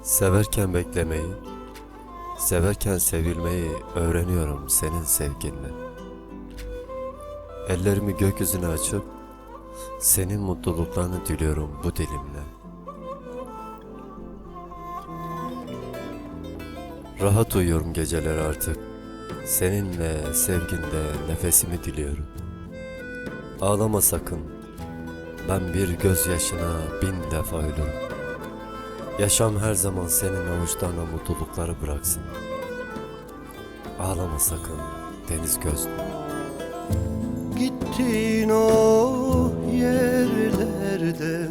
Severken beklemeyi, severken sevilmeyi öğreniyorum senin sevginle. Ellerimi gökyüzüne açıp senin mutluluklarını diliyorum bu dilimle. Rahat uyuyorum geceleri artık. Seninle, sevginde nefesimi diliyorum. Ağlama sakın. Ben bir gözyaşına 1000 defa ölürüm. Yaşam her zaman senin avuçlarına mutlulukları bıraksın. Ağlama sakın deniz gözlü. Gittiğin o yerlerde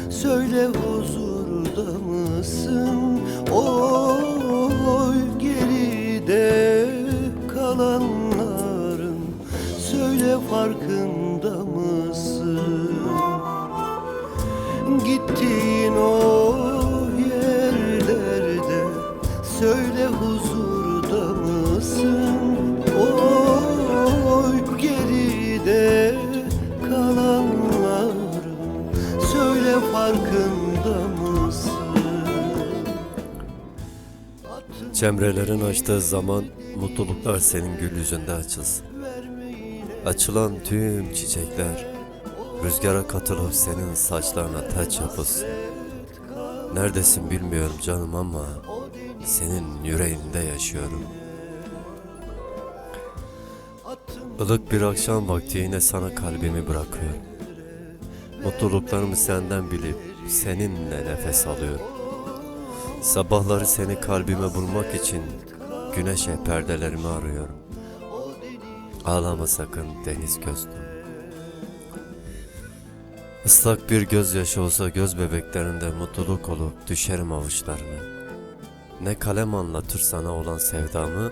söyle huzurda mısın? Oy geride kalanların söyle farkında mısın? Gittiğin o yerlerde söyle huzurda mısın? Oy geride kalanların söyle farkında mısın? Cemrelerin açtığı zaman mutluluklar senin gül yüzünde açılsın. Açılan tüm çiçekler rüzgara katılıp senin saçlarına taç yapılsın. Neredesin bilmiyorum canım ama senin yüreğinde yaşıyorum. Ilık bir akşam vakti yine sana kalbimi bırakıyorum. Mutluluklarımı senden bilip seninle nefes alıyorum. Sabahları seni kalbime bulmak için güneşe perdelerimi arıyorum. Ağlama sakın deniz gözlüm. Islak bir gözyaşı olsa göz bebeklerinde mutluluk olup düşerim avuçlarına. Ne kalem anlatır sana olan sevdamı,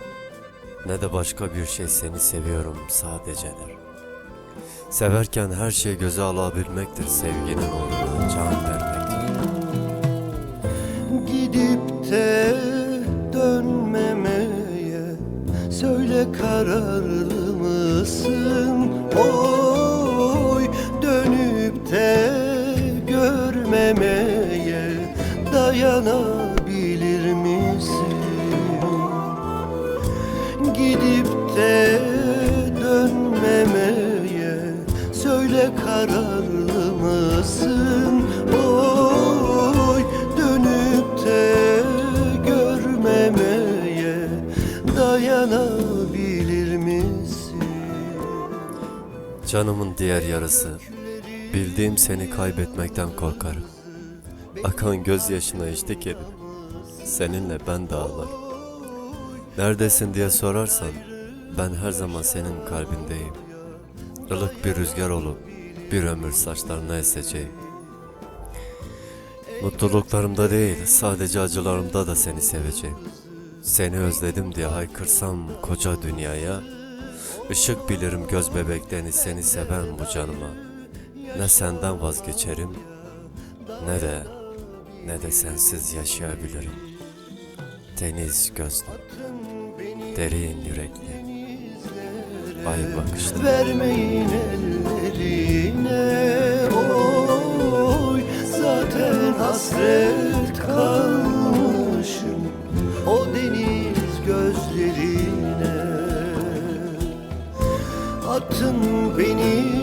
ne de başka bir şey seni seviyorum sadecedir. Severken her şeyi göze alabilmektir sevginin uğruna can vermektir. Gidip de dönmemeye söyle kararlı mısın? Oy dönüp de görmemeye dayanabilir misin? Gidip de dönmemeye söyle kararlı mısın? Oy dönüp de görmemeye dayanabilir misin? Canımın diğer yarısı, bildiğim seni kaybetmekten korkarım. Akan gözyaşına eşlik edip seninle ben de ağlarım. Neredesin diye sorarsan ben her zaman senin kalbindeyim. Ilık bir rüzgar olup bir ömür saçlarına eseceğim. Mutluluklarımda değil sadece acılarımda da seni seveceğim. Seni özledim diye haykırsam koca dünyaya, ışık bilirim göz bebeklerini seni seven bu canıma. Ne senden vazgeçerim ne de sensiz yaşayabilirim. Deniz gözlü, derin yürekli, ay bakışlı. Vermeyin ellerine oy zaten hasret kalmışım o deniz gözlerine. Atın beni